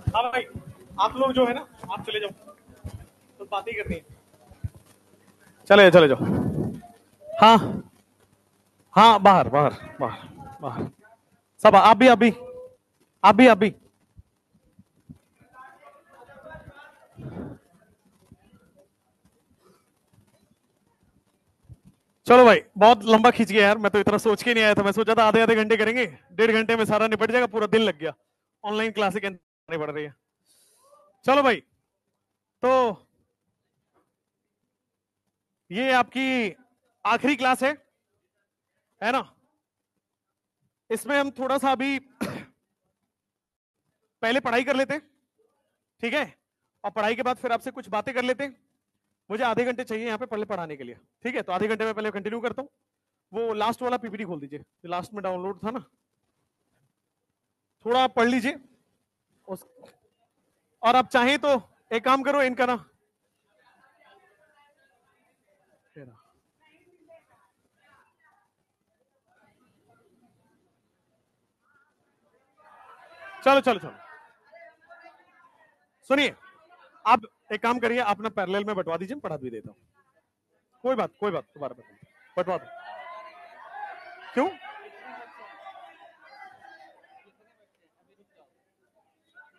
हाँ भाई, आप लोग जो है ना, आप चले जाओ, तो बातें ही करनी है। चले चले जाओ। हाँ हाँ, बाहर बाहर बाहर बाहर। सब आप भी। चलो भाई, बहुत लंबा खींच गया यार, मैं तो इतना सोच के नहीं आया था। मैं सोचा था आधे आधे घंटे करेंगे, 1.5 घंटे में सारा निपट जाएगा, पूरा दिन लग गया। ऑनलाइन क्लासेस करनी पड़ रही है। चलो भाई, तो ये आपकी आखिरी क्लास है ना? इसमें हम थोड़ा सा अभी पहले पढ़ाई कर लेते हैं, ठीक है? और पढ़ाई के बाद फिर आपसे कुछ बातें कर लेते हैं। मुझे आधे घंटे चाहिए यहाँ पे पहले पढ़ाने के लिए, ठीक है? तो आधे घंटे में पहले कंटिन्यू करता हूँ। वो लास्ट वाला पीपीटी खोल दीजिए, लास्ट में डाउनलोड था ना, थोड़ा आप पढ़ लीजिए उस। और आप चाहें तो एक काम करो, इनका ना, चलो चलो चलो, सुनिए। आप एक काम करिए, आप ना पैरेलल में बंटवा दीजिए, पढ़ा भी देता हूँ। कोई बात, दोबारा बंटवा दो। क्यों?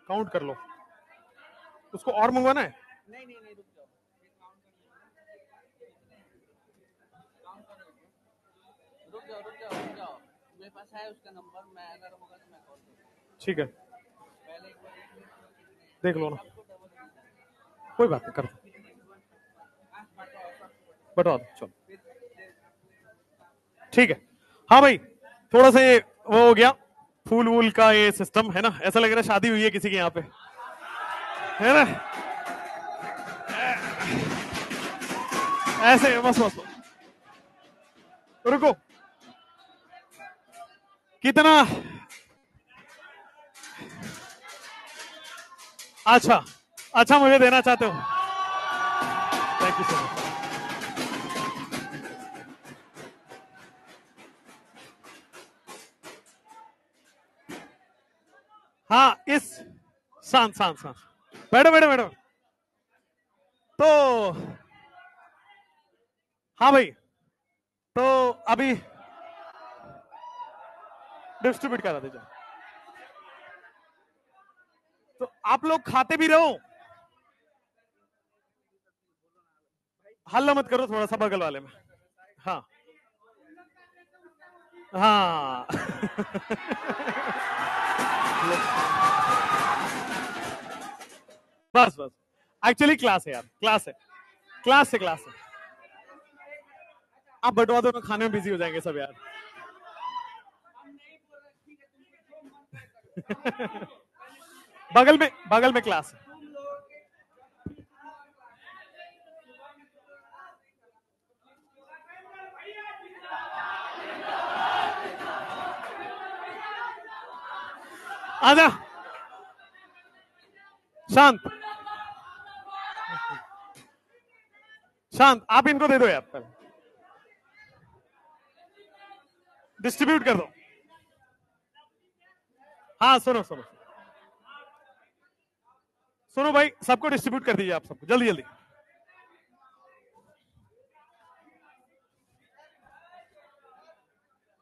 काउंट कर लो, उसको और मंगवाना है? नहीं नहीं नहीं, रुक जाओ, रुक जाओ, मेरे पास है उसका नंबर, मैं अगर होगा तो मैं कॉल करूंगा। ठीक है, देख लो ना, कोई बात नहीं, कर बता दो, चलो ठीक है। हाँ भाई, थोड़ा सा ये वो हो गया, फूल वूल का ये सिस्टम है ना, ऐसा लग रहा है शादी हुई है किसी के यहाँ पे, है ना? ऐसे बस, रुको। कितना? अच्छा अच्छा, मुझे देना चाहते हो? Thank you so much. हाँ, इस, शांत शांत शांत, बैठो बैठो बैठो। तो हाँ भाई, तो अभी डिस्ट्रीब्यूट करा दीजिए। तो आप लोग खाते भी रहो, हल्ला मत करो थोड़ा सा बगल वाले में। हाँ हाँ बस बस, एक्चुअली क्लास है यार, क्लास है। आप बंटवा दो ना, खाने में बिजी हो जाएंगे सब यार। बगल में क्लास है। आजा, शांत शांत, आप इनको दे दो यार, डिस्ट्रीब्यूट कर दो। हाँ, सुनो सुनो सुनो भाई, सबको डिस्ट्रीब्यूट कर दीजिए, आप सबको जल्दी जल्दी।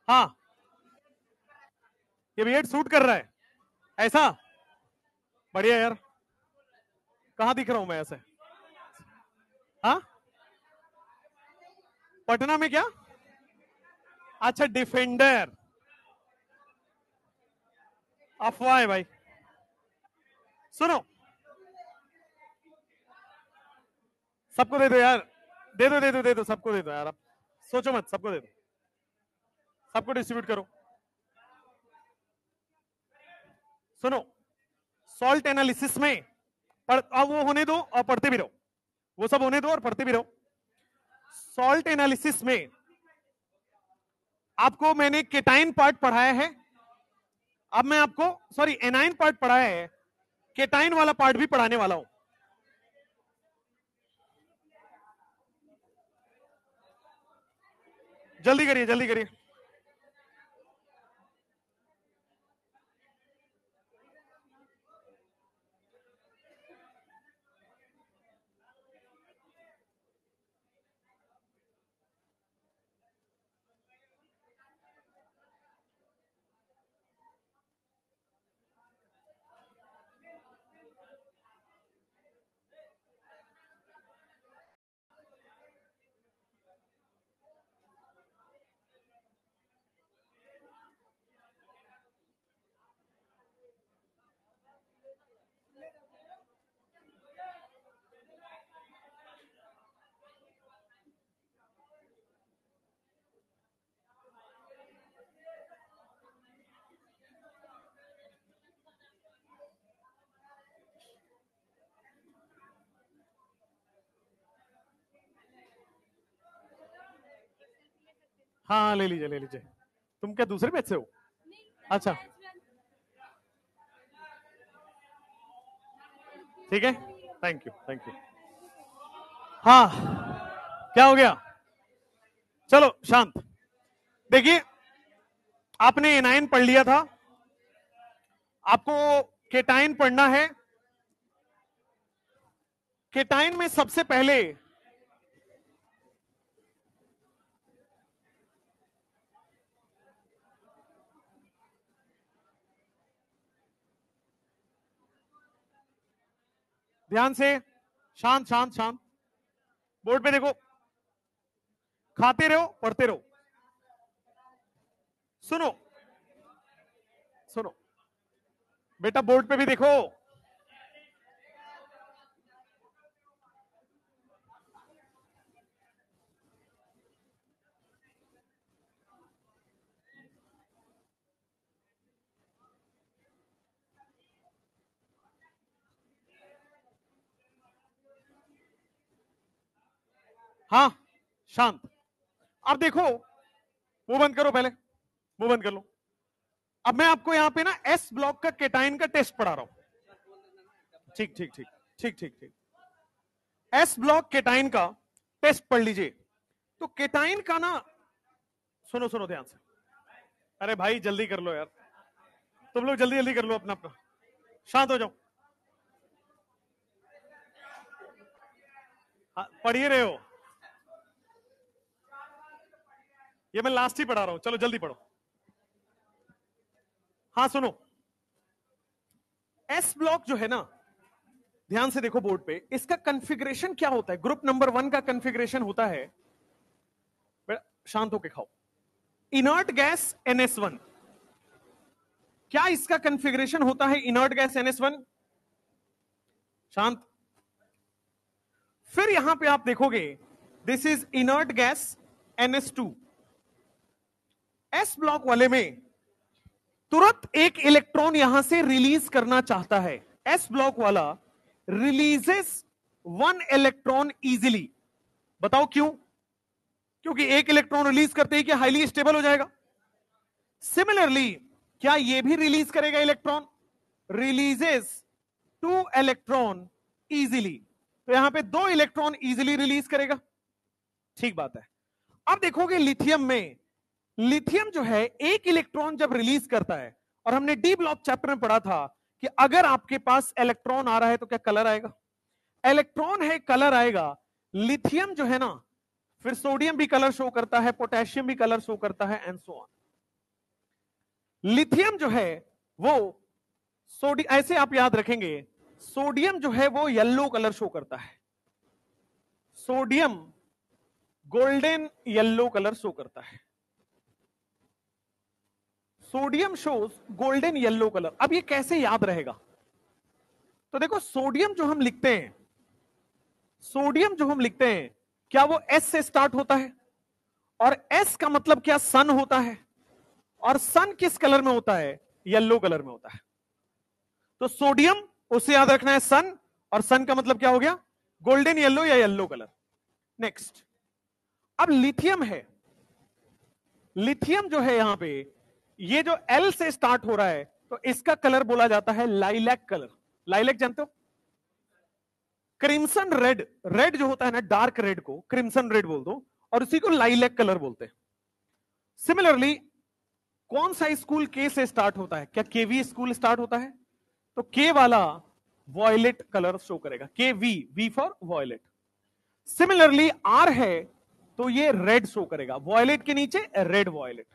हाँ, ये भी सूट कर रहा है ऐसा, बढ़िया यार। कहाँ दिख रहा हूं मैं ऐसे? हाँ, पटना में क्या? अच्छा, डिफेंडर। अफवाह है भाई। सुनो, सबको दे दो यार, दे दो सबको दे दो यार, आप सोचो मत, सबको दे दो, सबको डिस्ट्रीब्यूट करो। सुनो, सॉल्ट एनालिसिस में अब वो होने दो और पढ़ते भी रहो, वो सब होने दो और पढ़ते भी रहो। सॉल्ट एनालिसिस में आपको मैंने केटाइन पार्ट पढ़ाया है, अब मैं आपको, सॉरी, एनाइन पार्ट पढ़ाया है, केटाइन वाला पार्ट भी पढ़ाने वाला हूं। जल्दी करिए जल्दी करिए। हाँ ले लीजिए ले लीजिए। तुम क्या दूसरे बैच से हो? अच्छा ठीक है, थैंक यू थैंक यू। हाँ क्या हो गया? चलो शांत। देखिए आपने एनाइन पढ़ लिया था, आपको केटाइन पढ़ना है। केटाइन में सबसे पहले ध्यान से, शांत शांत शांत, बोर्ड पे देखो, खाते रहो पढ़ते रहो। सुनो सुनो बेटा, बोर्ड पे भी देखो। हाँ शांत। अब देखो, मुंह बंद करो पहले, मुंह बंद कर लो। अब मैं आपको यहां पे ना एस ब्लॉक का केटाइन का टेस्ट पढ़ा रहा हूं। ठीक ठीक ठीक ठीक ठीक ठीक। एस ब्लॉक केटाइन का टेस्ट पढ़ लीजिए। तो केटाइन का ना, सुनो सुनो ध्यान से। अरे भाई जल्दी कर लो यार, तुम लोग जल्दी जल्दी कर लो अपना अपना, शांत हो जाओ। हाँ, पढ़ ही रहे हो, ये मैं लास्ट ही पढ़ा रहा हूं, चलो जल्दी पढ़ो। हाँ सुनो, एस ब्लॉक जो है ना, ध्यान से देखो बोर्ड पे, इसका कॉन्फ़िगरेशन क्या होता है? ग्रुप नंबर 1 का कॉन्फ़िगरेशन होता है, शांत होके खाओ, इनर्ट गैस NS1। क्या इसका कॉन्फ़िगरेशन होता है इनर्ट गैस NS1? शांत। फिर यहां पे आप देखोगे this is inert gas NS2। S block वाले में तुरंत एक इलेक्ट्रॉन यहां से रिलीज करना चाहता है। एस ब्लॉक वाला रिलीजेस 1 इलेक्ट्रॉन इजीली। बताओ क्यों? क्योंकि एक इलेक्ट्रॉन रिलीज करते ही क्या हाईली स्टेबल हो जाएगा? सिमिलरली क्या ये भी रिलीज करेगा इलेक्ट्रॉन? Releases 2 electron easily. तो यहां पे 2 इलेक्ट्रॉन इजीली रिलीज करेगा। ठीक बात है। अब देखोगे लिथियम में, लिथियम जो है एक इलेक्ट्रॉन जब रिलीज करता है, और हमने डी ब्लॉक चैप्टर में पढ़ा था कि अगर आपके पास इलेक्ट्रॉन आ रहा है तो क्या कलर आएगा? इलेक्ट्रॉन है कलर आएगा। लिथियम जो है ना, फिर सोडियम भी कलर शो करता है, पोटेशियम भी कलर शो करता है, एंड सो ऑन। लिथियम जो है वो सोडियम, ऐसे आप याद रखेंगे, सोडियम जो है वो येलो कलर शो करता है, sodium golden yellow colour show करता है, sodium shows golden yellow colour. अब ये कैसे याद रहेगा? तो देखो, सोडियम जो हम लिखते हैं, सोडियम जो हम लिखते हैं, क्या वो एस से स्टार्ट होता है? और एस का मतलब क्या? सन होता है। और सन किस कलर में होता है? येलो कलर में होता है। तो सोडियम उसे याद रखना है सन, और सन का मतलब क्या हो गया? गोल्डन येलो या येलो कलर। नेक्स्ट, अब लिथियम है, लिथियम जो है यहां पे, ये जो एल से स्टार्ट हो रहा है, तो इसका कलर बोला जाता है लाइलैक कलर। लाइलैक जानते हो? क्रिम्सन रेड, रेड जो होता है ना, डार्क रेड को क्रिम्सन रेड बोल दो, और उसी को लाइलैक कलर बोलते हैं। सिमिलरली कौन सा स्कूल के से स्टार्ट होता है? क्या केवी स्कूल स्टार्ट होता है? तो के वाला वॉयलेट कलर शो करेगा, K V, V for violet. Similarly आर है तो ये रेड शो करेगा, वॉयलेट के नीचे रेड वॉयलेट।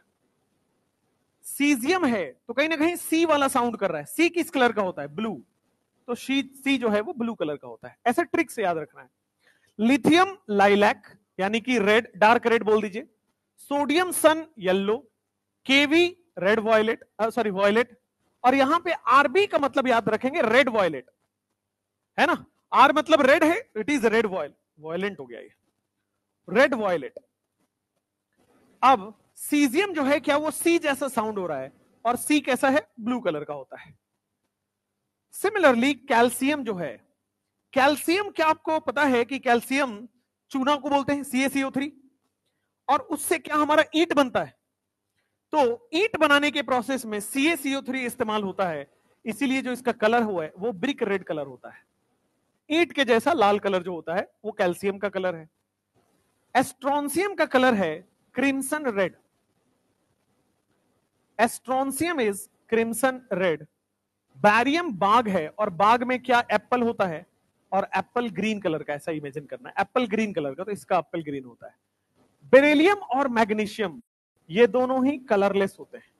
सीजियम है तो कहीं ना कहीं सी वाला साउंड कर रहा है, सी किस कलर का होता है? ब्लू, तो सी जो है वो ब्लू कलर का होता है। ऐसा ट्रिक से याद रखना है। लिथियम लाइलैक यानी कि रेड, डार्क रेड बोल दीजिए, सोडियम सन येलो, केवी रेड वॉयलेट, सॉरी वॉयलेट, और यहां पे आरबी का मतलब याद रखेंगे रेड वॉयलेट, है ना? आर मतलब रेड है, इट इज रेड वॉयलेंट हो गया ये, रेड वॉयलेट। अब सीजियम जो है, क्या वो सी जैसा साउंड हो रहा है? और सी कैसा है? ब्लू कलर का होता है। सिमिलरली कैल्शियम जो है, कैल्शियम क्या आपको पता है कि कैल्शियम चूना को बोलते हैं CaCO3, और उससे क्या हमारा ईंट बनता है। तो ईंट बनाने के प्रोसेस में CaCO3 इस्तेमाल होता है, इसीलिए जो इसका कलर हुआ है वो ब्रिक रेड कलर होता है। ईंट के जैसा लाल कलर जो होता है वो कैल्शियम का कलर है। एस्ट्रोंसियम का कलर है crimson red. Strontium is crimson red. Barium बाग है, और बाग में क्या एप्पल होता है, और एप्पल ग्रीन कलर का, ऐसा इमेजिन करना है एप्पल ग्रीन कलर का, तो इसका एप्पल ग्रीन होता है। बेरिलियम और मैग्नीशियम ये दोनों ही कलरलेस होते हैं।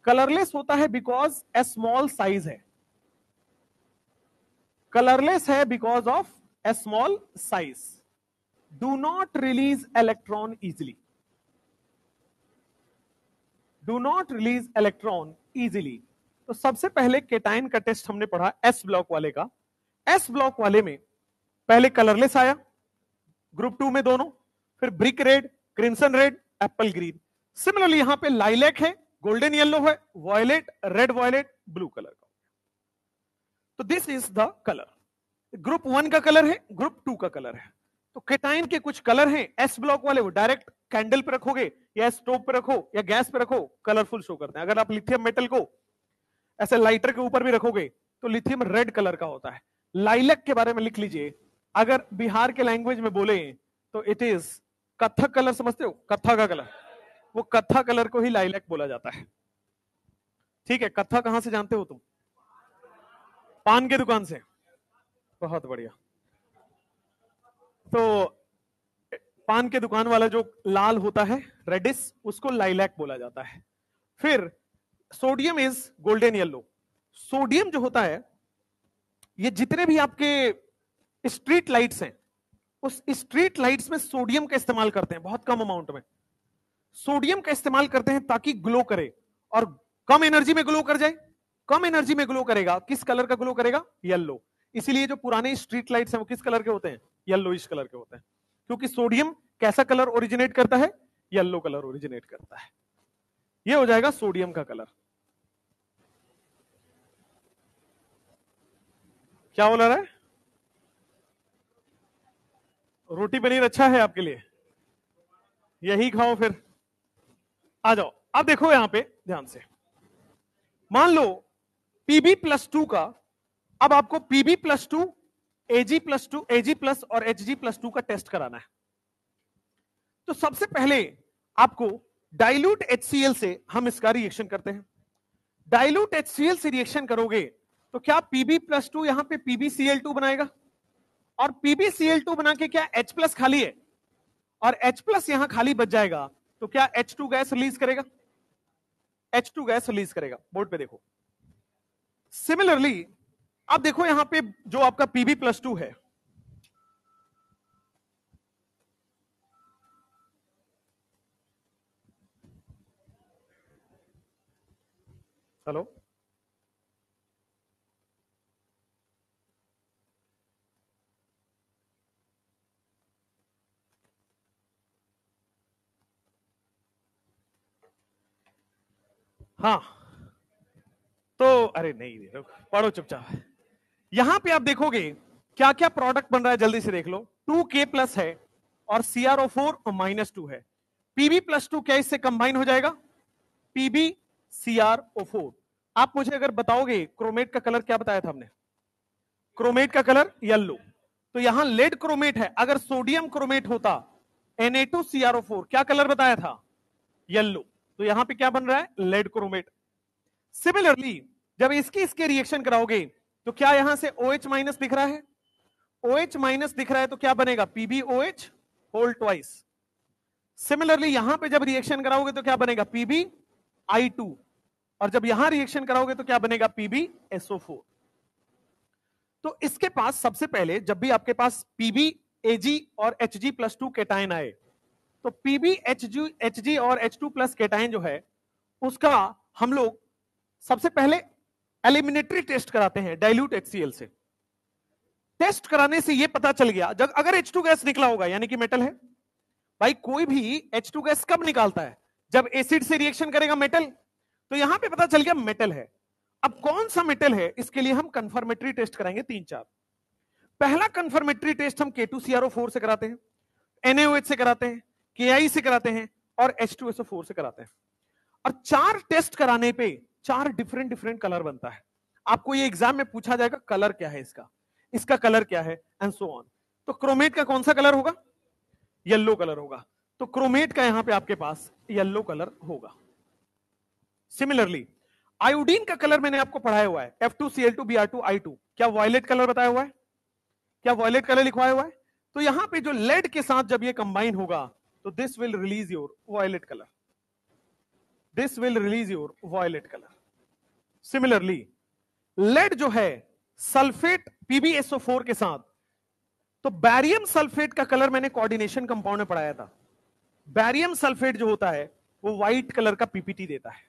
कलरलेस होता है बिकॉज ए स्मॉल साइज है। कलरलेस है because of A small size. Do not release electron easily. Do not release electron easily. तो सबसे पहले केटाइन का टेस्ट हमने पढ़ा एस ब्लॉक वाले का। एस ब्लॉक वाले में पहले कलरलेस आया, ग्रुप 2 में दोनों, फिर brick red, crimson red, apple green. Similarly यहां पे लाइलैक है, गोल्डन येलो है, violet, red violet, blue colour का। तो this is the colour. Group 1 का कलर है, ग्रुप 2 का कलर है। तो केटाइन के कुछ कलर हैं एस ब्लॉक वाले, वो डायरेक्ट कैंडल पे रखोगे या स्टोव पे रखो या गैस पे रखो, कलरफुल शो करते हैं। अगर आप लिथियम मेटल को ऐसे लाइटर के ऊपर भी रखोगे तो लिथियम रेड कलर का होता है। लाइलैक के बारे में लिख लीजिए, अगर बिहार के लैंग्वेज में बोले तो इट इज कत्थक कलर। समझते हो कत्था का कलर, वो कत्था कलर को ही लाइलैक बोला जाता है। ठीक है, कत्था कहां से जानते हो तुम? पान के दुकान से। बहुत बढ़िया। तो पान के दुकान वाला जो लाल होता है रेडिस, उसको लाइलैक बोला जाता है। फिर sodium is golden yellow. Sodium जो होता है, ये जितने भी आपके स्ट्रीट लाइट्स हैं, उस स्ट्रीट लाइट्स में सोडियम का इस्तेमाल करते हैं, बहुत कम अमाउंट में सोडियम का इस्तेमाल करते हैं ताकि ग्लो करे, और कम एनर्जी में ग्लो कर जाए। कम एनर्जी में ग्लो करेगा, किस कलर का ग्लो करेगा? येलो। इसीलिए जो पुराने स्ट्रीट लाइट्स हैं वो किस कलर के होते हैं? येलोइश कलर के होते हैं, क्योंकि सोडियम कैसा कलर ओरिजिनेट करता है? येलो कलर ओरिजिनेट करता है। ये हो जाएगा सोडियम का कलर। क्या बोला रहा है? रोटी पनीर अच्छा है आपके लिए, यही खाओ फिर। आ जाओ, अब देखो यहां पे ध्यान से, मान लो Pb+2 का, अब आपको Pb+2, Ag+2, Ag+ और Hg+2 का टेस्ट कराना है। तो सबसे पहले आपको डाइल्यूट HCl से हम इसका रिएक्शन करते हैं। डाइल्यूट HCl से रिएक्शन करोगे तो क्या Pb+2 यहां पे PbCl2 बनाएगा, और PbCl2 बना के क्या H+ खाली है, और H+ यहां खाली बच जाएगा, तो क्या H2 गैस रिलीज करेगा? H2 गैस रिलीज करेगा। बोर्ड पे देखो। सिमिलरली अब देखो यहां पे जो आपका Pb+2 है, हेलो, हाँ, तो अरे नहीं, पढ़ो चुपचाप। यहां पे आप देखोगे क्या क्या प्रोडक्ट बन रहा है, जल्दी से देख लो। 2K+ है और CrO4-2 है। Pb+2 क्या इससे कंबाइन हो जाएगा? PbCrO4। आप मुझे अगर बताओगे क्रोमेट का कलर क्या बताया था हमने? क्रोमेट का कलर येलो। तो यहां लेड क्रोमेट है, अगर सोडियम क्रोमेट होता Na2CrO4, क्या कलर बताया था? येलो। तो यहां पे क्या बन रहा है? Lead chromate. सिमिलरली जब इसके रिएक्शन कराओगे तो क्या यहां से OH- दिख रहा है? OH- दिख रहा है तो क्या बनेगा? PbOH whole twice. सिमिलरली यहां पे जब रिएक्शन कराओगे तो क्या बनेगा? PbI2। और जब यहां रिएक्शन कराओगे तो क्या बनेगा? PbSO4। तो इसके पास सबसे पहले जब भी आपके पास Pb, Ag और Hg+2 केटायन आए, तो Pb, Hg और H2+ केटायन जो है उसका हम लोग सबसे पहले एलिमिनेटरी टेस्ट कराते हैं डाइल्यूट HCl से। टेस्ट कराने से यह पता चल गया, जब अगर H2 गैस निकला होगा यानी कि मेटल है। भाई कोई भी H2 गैस कब निकालता है? जब एसिड से रिएक्शन करेगा मेटल। तो यहां पे पता चल गया मेटल है। अब कौन सा मेटल है, इसके लिए हम कंफर्मेटरी टेस्ट कराएंगे 3-4। पहला कंफर्मेटरी टेस्ट हम K2CrO4 से कराते हैं, NaOH से कराते हैं। KI से कराते हैं और H2SO4 से कराते हैं। और 4 टेस्ट कराने पे 4 डिफरेंट डिफरेंट कलर बनता है। आपको ये एग्जाम में पूछा जाएगा कलर क्या है इसका, इसका कलर क्या है, एंड सो ऑन। तो क्रोमेट का कौन सा कलर होगा? येलो कलर होगा। तो क्रोमेट का यहां पे आपके पास येलो कलर होगा। सिमिलरली आयोडीन का कलर मैंने आपको पढ़ाया हुआ है, F2Cl2Br2I2, क्या वॉयलेट कलर बताया हुआ है? क्या वॉयलेट कलर लिखवाया हुआ है? तो यहां पे जो लेड के साथ जब ये कंबाइन होगा तो this will release your violet colour, this will release your violet colour. Similarly lead जो है सल्फेट PbSO4 के साथ, तो बैरियम सल्फेट का कलर मैंने कोऑर्डिनेशन कंपाउंड में पढ़ाया था। बैरियम सल्फेट जो होता है वो व्हाइट कलर का PPT देता है।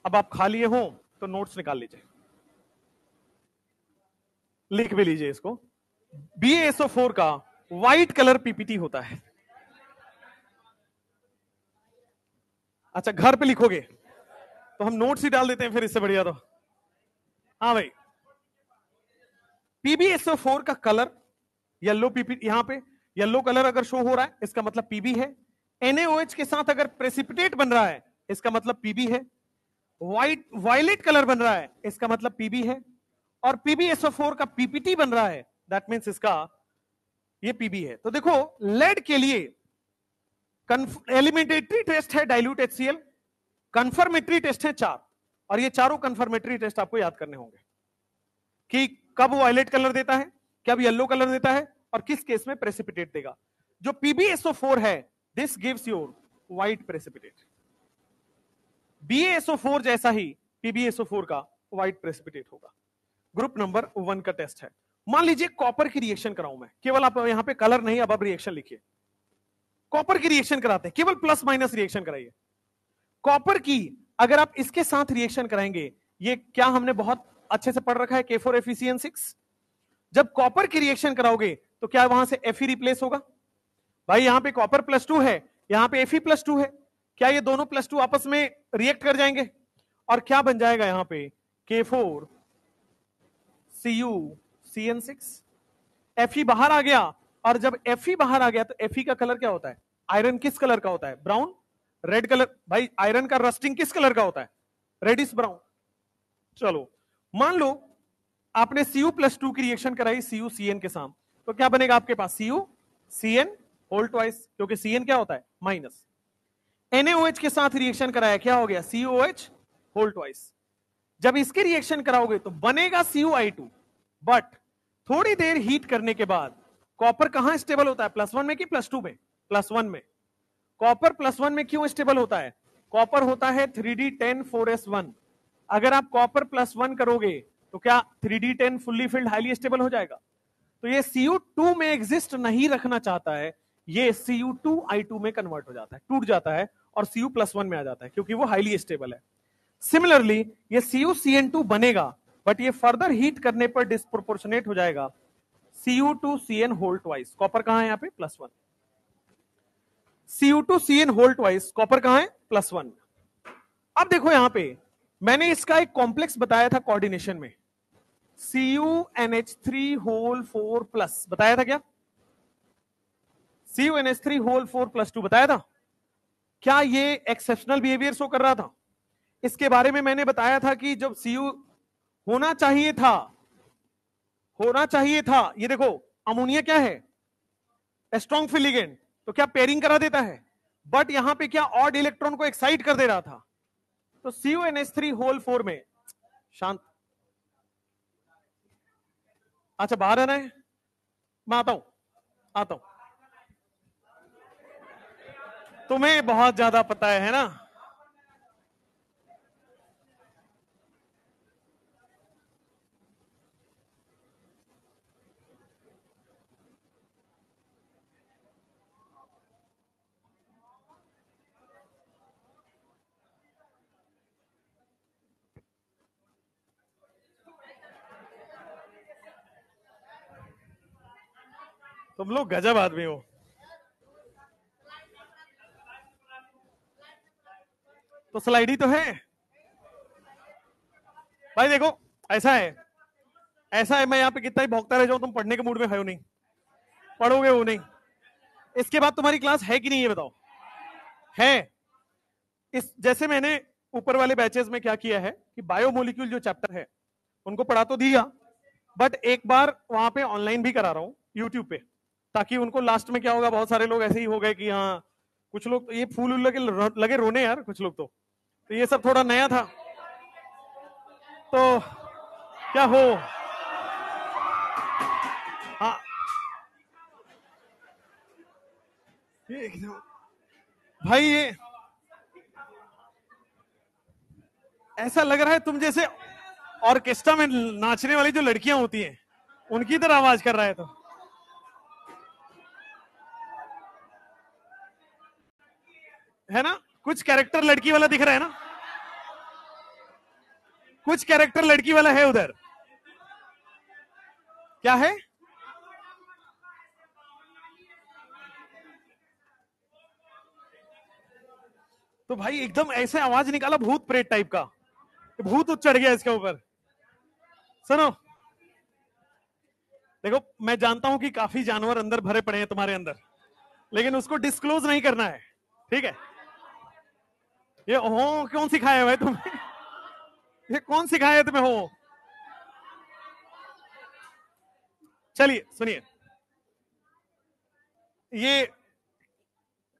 अब आप खा लिए हो तो नोट्स निकाल लीजिए, लिख भी लीजिए इसको। BaSO4 का व्हाइट कलर PPT होता है। अच्छा घर पे लिखोगे तो हम नोट्स ही डाल देते हैं फिर, इससे बढ़िया तो। हाँ भाई, PbSO4 का कलर येलो PPT, यहां पे येलो कलर अगर शो हो रहा है इसका मतलब PB है। NaOH के साथ अगर प्रेसिपिटेट बन रहा है इसका मतलब PB है। व्हाइट वायलेट कलर बन रहा है इसका मतलब PB है। और PbSO4 का PPT बन रहा है, दैट मीन्स इसका ये PB है। तो देखो लेड के लिए एलिमेंटेटरी टेस्ट है डाइल्यूट HCl, कंफर्मेटरी टेस्ट है 4, और ये चारों कंफर्मेटरी टेस्ट आपको याद करने होंगे कि कब वायलेट कलर देता है, कब येलो कलर देता है, और किस केस में प्रेसिपिटेट देगा। जो PbSO4 है this gives your white precipitate. BaSO4 जैसा ही PbSO4 का व्हाइट प्रेसिपिटेट होगा। ग्रुप नंबर 1 का टेस्ट है। मान लीजिए कॉपर की रिएक्शन कराऊं मैं, केवल आप यहां पे कलर नहीं, अब आप रिएक्शन लिखिए। कॉपर की रिएक्शन कराते हैं, केवल प्लस माइनस रिएक्शन कराइए। कॉपर की अगर आप इसके साथ रिएक्शन कराएंगे, ये क्या हमने बहुत अच्छे से पढ़ रखा है, K4FeCN6। जब कॉपर की रिएक्शन कराओगे तो क्या वहां से Fe रिप्लेस होगा? भाई यहां पे कॉपर +2 है, यहां पे Fe+2 है, क्या ये दोनों +2 आपस में रिएक्ट कर जाएंगे? और क्या बन जाएगा यहां पे K4CuCN6। Fe बाहर आ गया, और जब Fe बाहर आ गया तो Fe का कलर क्या होता है? आयरन किस कलर का होता है? Brown, red colour. भाई आयरन का रस्टिंग किस कलर का होता है? Reddish brown. चलो मान लो आपने Cu+2 की रिएक्शन कराई CuCN के साथ, तो क्या बनेगा आपके पास? CuCN होल ट्वाइस, क्योंकि CN क्या होता है? माइनस। NaOH के साथ रिएक्शन कराया, क्या हो गया? COH whole twice. जब इसके रिएक्शन कराओगे तो बनेगा CuI2, बट थोड़ी देर हीट करने के बाद कॉपर कहां स्टेबल होता है? +1 में कि +2 में? +1 में। कॉपर +1 में क्यों स्टेबल होता है? कॉपर होता है 3D10 4s1। अगर आप कॉपर +1 करोगे तो क्या 3D10 fully filled highly stable हो जाएगा? तो ये Cu2 में एग्जिस्ट नहीं रखना चाहता है, ये Cu2I2 में कन्वर्ट हो जाता है, टूट जाता है, और Cu+1 में आ जाता है, क्योंकि वो हाईली स्टेबल है। सिमिलरली ये CuCN2 बनेगा, बट ये फर्दर हीट करने पर डिस्प्रोपोर्शनेट हो जाएगा Cu2CN होल ट्वाइस। कॉपर कहां है यहां पे? +1। Cu2CN होल ट्वाइस, कॉपर कहां है? +1। अब देखो यहां पे मैंने इसका एक कॉम्प्लेक्स बताया था कोऑर्डिनेशन में, CuNH3 होल 4 प्लस, बताया था क्या? CuNH3 होल 4 + 2 बताया था। क्या ये एक्सेप्शनल बिहेवियर शो कर रहा था? इसके बारे में मैंने बताया था कि जब Cu होना चाहिए था, होना चाहिए था, ये देखो अमोनिया क्या है? स्ट्रॉन्ग फ्री लिगेंड, तो क्या पेयरिंग करा देता है, बट यहां पे क्या ऑड इलेक्ट्रॉन को एक्साइट कर दे रहा था। तो CuNH3 होल 4 में, शांत, अच्छा बाहर आना है, मैं आता हूं, आता हूं। तुम्हें बहुत ज्यादा पता है ना? तुम लोग गजब आदमी हो। तो स्लाइड ही तो है भाई। देखो ऐसा है, ऐसा है, मैं यहां पे कितना ही भौंकता रह जाऊं, तुम पढ़ने के मूड में हो नहीं, पढ़ोगे वो नहीं। इसके बाद तुम्हारी क्लास है कि नहीं ये बताओ? है। इस जैसे मैंने ऊपर वाले बैचेस में क्या किया है कि बायोमोलिक्यूल जो चैप्टर है उनको पढ़ा तो दिया, बट एक बार वहां पे ऑनलाइन भी करा रहा हूं यूट्यूब पे, ताकि उनको लास्ट में क्या होगा, बहुत सारे लोग ऐसे ही हो गए कि हाँ, कुछ लोग तो ये फूल लगे रोने यार, कुछ लोग तो ये सब थोड़ा नया था तो क्या हो। हाँ ये भाई, ये ऐसा लग रहा है तुम जैसे ऑर्केस्ट्रा में नाचने वाली जो लड़कियां होती हैं उनकी तरह आवाज कर रहा है, तो है ना, कुछ कैरेक्टर लड़की वाला दिख रहा है ना, कुछ कैरेक्टर लड़की वाला है उधर। क्या है? तो भाई एकदम ऐसे आवाज निकाला भूत प्रेत टाइप का, भूत चढ़ गया इसके ऊपर। सुनो, देखो मैं जानता हूं कि काफी जानवर अंदर भरे पड़े हैं तुम्हारे अंदर, लेकिन उसको डिस्क्लोज नहीं करना है, ठीक है? ये हो कौन सिखाया है भाई तुम्हें? ये कौन सिखाया है तुम्हें हो? चलिए सुनिए, ये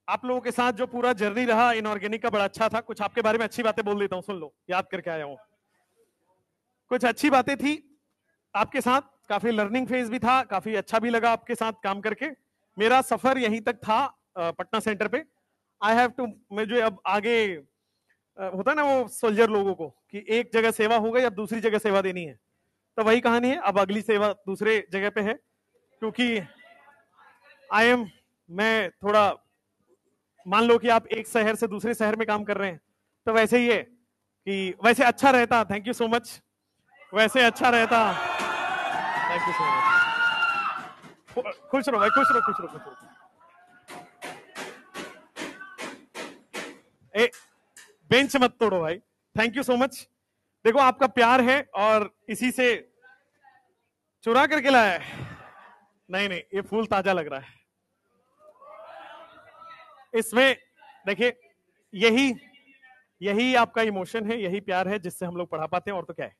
आप लोगों के साथ जो पूरा जर्नी रहा इनऑर्गेनिक का बड़ा अच्छा था। कुछ आपके बारे में अच्छी बातें बोल देता हूं, सुन लो, याद करके आया हूं। कुछ अच्छी बातें थी आपके साथ, काफी लर्निंग फेज भी था, काफी अच्छा भी लगा आपके साथ काम करके। मेरा सफर यहीं तक था पटना सेंटर पे। आई हैव टू, मुझे अब आगे होता है ना वो सोल्जर लोगों को कि एक जगह सेवा हो गई, अब दूसरी जगह सेवा देनी है, तो वही कहानी है, अब अगली सेवा दूसरे जगह पे है, क्योंकि आई एम, मैं थोड़ा, मान लो कि आप एक शहर से दूसरे शहर में काम कर रहे हैं, तो वैसे ही है कि वैसे अच्छा रहता, थैंक यू सो मच, वैसे अच्छा रहता, थैंक यू सो मच, खुश रहो भाई, खुश रहो, खुश रहो, खुश रहो। ए, बेंच मत तोड़ो भाई, थैंक यू सो मच। देखो आपका प्यार है और इसी से चुरा करके लाया है। नहीं नहीं, ये फूल ताजा लग रहा है इसमें, देखिए यही यही आपका इमोशन है, यही प्यार है जिससे हम लोग पढ़ा पाते हैं, और तो क्या है,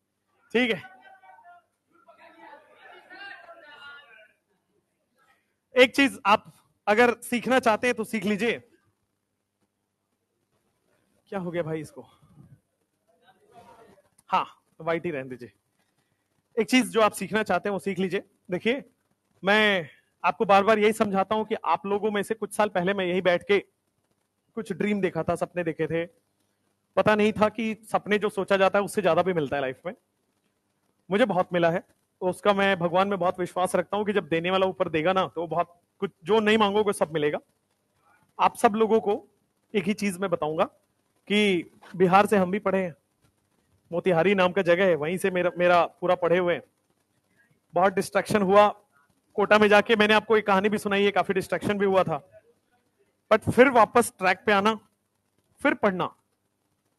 ठीक है? एक चीज आप अगर सीखना चाहते हैं तो सीख लीजिए। क्या हो गया भाई इसको? हाँ, वाइट ही रहने दीजिए। एक चीज जो आप सीखना चाहते हैं वो सीख लीजिए। देखिए, मैं आपको बार बार यही समझाता हूं कि आप लोगों में से कुछ साल पहले मैं यही बैठ के कुछ ड्रीम देखा था, सपने देखे थे, पता नहीं था कि सपने जो सोचा जाता है उससे ज्यादा भी मिलता है लाइफ में। मुझे बहुत मिला है, तो उसका मैं भगवान में बहुत विश्वास रखता हूं कि जब देने वाला ऊपर देगा ना, तो बहुत कुछ जो नहीं मांगोगे सब मिलेगा। आप सब लोगों को एक ही चीज मैं बताऊंगा कि बिहार से हम भी पढ़े हैं, मोतिहारी नाम का जगह है, वहीं से मेरा मेरा पूरा पढ़े हुए हैं। बहुत डिस्ट्रैक्शन हुआ कोटा में जाके, मैंने आपको एक कहानी भी सुनाई है, काफी डिस्ट्रैक्शन भी हुआ था, बट फिर वापस ट्रैक पे आना, फिर पढ़ना,